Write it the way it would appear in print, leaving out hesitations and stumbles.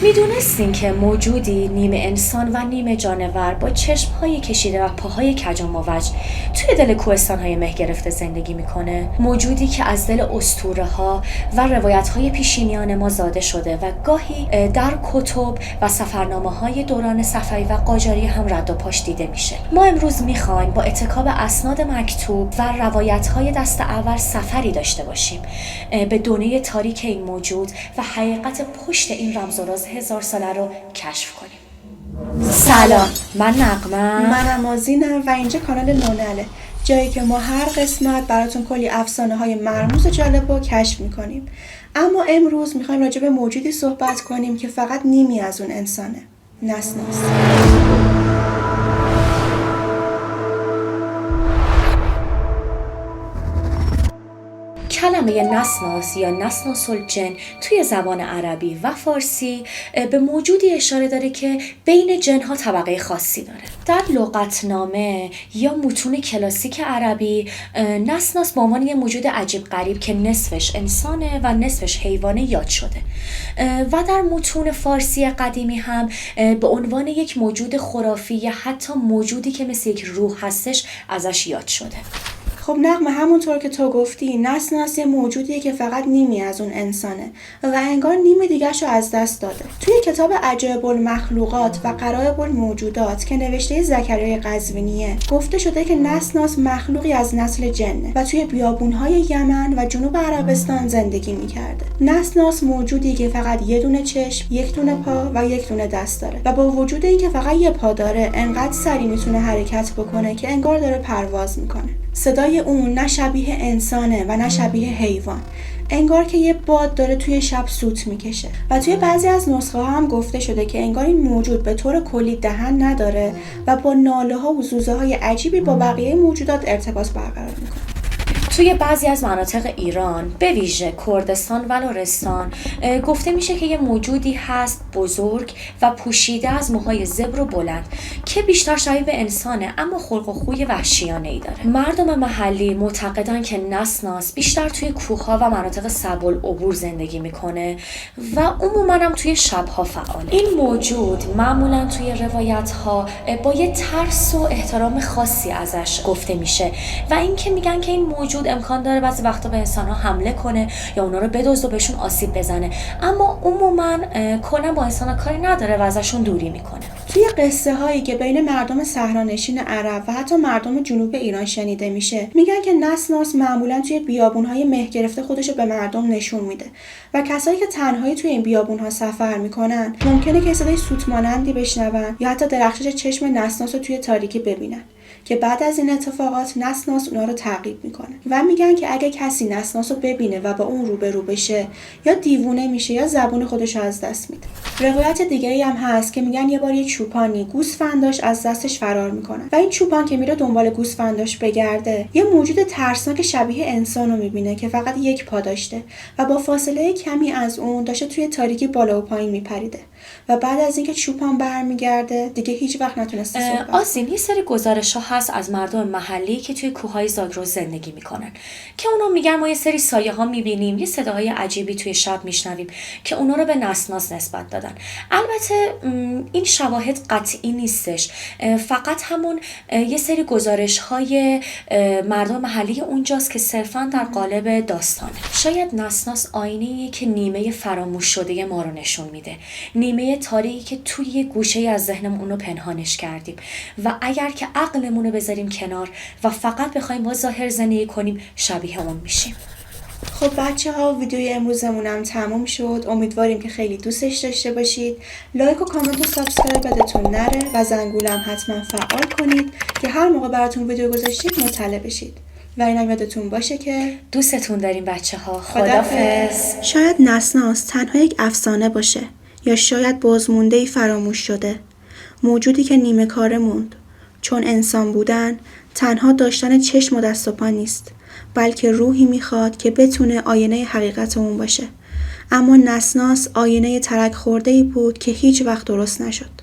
میدونستین که موجودی نیمه انسان و نیمه جانور با چشم‌های کشیده و پاهای کج و موج توی دل کوهستان‌های مه گرفته زندگی میکنه؟ موجودی که از دل اسطوره‌ها و روایت‌های پیشینیان ما زاده شده و گاهی در کتب و سفرنامه‌های دوران صفوی و قاجاری هم رد و پاش دیده میشه. ما امروز میخوایم با اتکا به اسناد مکتوب و روایت‌های دست اول سفری داشته باشیم به دنیای تاریک این موجود و حقیقت پشت این رمز و راز 1000 ساله رو کشف کنیم. سلام، من نغمه. منم آذینم و اینجا کانال نونله، جایی که ما هر قسمت براتون کلی افسانه‌های مرموز و جالب رو کشف میکنیم. اما امروز میخوایم راجع به موجودی صحبت کنیم که فقط نیمی از اون انسانه. نسناس. کلمه نسناس یا نسناس الجن توی زبان عربی و فارسی به موجودی اشاره داره که بین جنها طبقه خاصی داره. در لغتنامه یا متون کلاسیک عربی نسناس به عنوان یه موجود عجیب غریب که نصفش انسانه و نصفش حیوانه یاد شده و در متون فارسی قدیمی هم به عنوان یک موجود خرافی یا حتی موجودی که مثل یک روح هستش ازش یاد شده. خب نغمه، همونطور که تو گفتی نسناس یه موجودیه که فقط نیمی از اون انسانه و انگار نیم دیگه‌شو از دست داده. توی کتاب عجایب المخلوقات و غرایب الموجودات که نوشته زکریای قزوینیه گفته شده که نسناس مخلوقی از نسل جنه و توی بیابون‌های یمن و جنوب عربستان زندگی می‌کرده. نسناس موجودی که فقط یه دونه چشم، یک دونه پا و یک دونه دست داره و با وجود اینکه فقط یه پا داره انقدر سریع میتونه حرکت بکنه که انگار داره پرواز میکنه. صدای اون نه شبیه انسانه و نه شبیه حیوان، انگار که یه باد داره توی شب سوت میکشه و توی بعضی از نسخه ها هم گفته شده که انگار این موجود به طور کلی دهن نداره و با ناله ها و زوزه های عجیبی با بقیه موجودات ارتباط برقرار میکنه. توی بعضی از مناطق ایران به ویژه کردستان و لرستان گفته میشه که یه موجودی هست بزرگ و پوشیده از موهای زبر و بلند که بیشتر شبیه به انسانه اما خلق و خوی وحشیانه‌ای داره. مردم محلی معتقدن که نسناس بیشتر توی کوه‌ها و مناطق صعب‌العبور زندگی میکنه و عموماً هم توی شب‌ها فعاله. این موجود معمولاً توی روایت‌ها با یه ترس و احترام خاصی ازش گفته میشه و اینکه میگن که این موجود امکان داره بعضی وقتا به انسان‌ها حمله کنه یا اونا رو بدزده و بهشون آسیب بزنه، اما عموماً کلا با انسان‌ها کاری نداره و ازشون دوری میکنه. توی قصه هایی که بین مردم صحرانشین عرب و حتی مردم جنوب ایران شنیده میشه میگن که نسناس معمولاً توی بیابون‌های مه گرفته خودشو به مردم نشون میده و کسایی که تنهایی توی این بیابون‌ها سفر میکنن ممکنه که صدای سوت مانندی بشنون یا حتی درخشش چشم نسناس رو توی تاریکی ببینن که بعد از این اتفاقات نسناس اونا رو تعقیب میکنه و میگن که اگه کسی نسناس رو ببینه و با اون روبرو بشه یا دیوونه میشه یا زبون خودش رو از دست میده. روایت دیگه‌ای هم هست که میگن یه بار یه چوپانی گوسفنداش از دستش فرار میکنه و این چوپان که میره دنبال گوسفنداش بگرده یه موجود ترسناک شبیه انسان رو میبینه که فقط یک پا داشته و با فاصله کمی از اون داشته توی تاریکی بالا و پایین میپریده و بعد از اینکه چوپان برمیگرده دیگه هیچ وقت نتونسته صحبت. آسین یه سری گزارش‌ها هست از مردم محلی که توی کوههای زاگرس زندگی میکنن که اونا میگن ما یه سری سایه‌ها میبینیم، یه صداهای عجیبی توی شب میشنویم که اونا رو به نسناس نسبت دادن. البته این شواهد قطعی نیستش، فقط همون یه سری گزارش‌های مردم محلی اونجاست که صرفاً در قالب داستانه. شاید نسناس آینه‌ایه که نیمه فراموش شده ما رو نشون میده، نیمه تاریکی که توی یه گوشه از ذهنمون اونو پنهانش کردیم و اگر که عقلمون رو بذاریم کنار و فقط بخوایم با ظاهر زندگی کنیم شبیه اون میشیم. خب بچه‌ها، ویدیوی امروزمون هم تموم شد. امیدواریم که خیلی دوستش داشته باشید. لایک و کامنت و سابسکرایب بدتون نره و زنگوله هم حتما فعال کنید که هر موقع براتون ویدیو گذاشتیم مطلع بشید. و اینم یادتون باشه که دوستتون داریم بچه‌ها. خدافظ. شاید نسناس تنها یک افسانه باشه یا شاید بازمونده‌ای فراموش شده، موجودی که نیمه کاره موند، چون انسان بودن تنها داشتن چشم و دست و پا نیست، بلکه روحی میخواد که بتونه آینه حقیقتمون باشه. اما نسناس آینه ترک خورده‌ای بود که هیچ وقت درست نشد.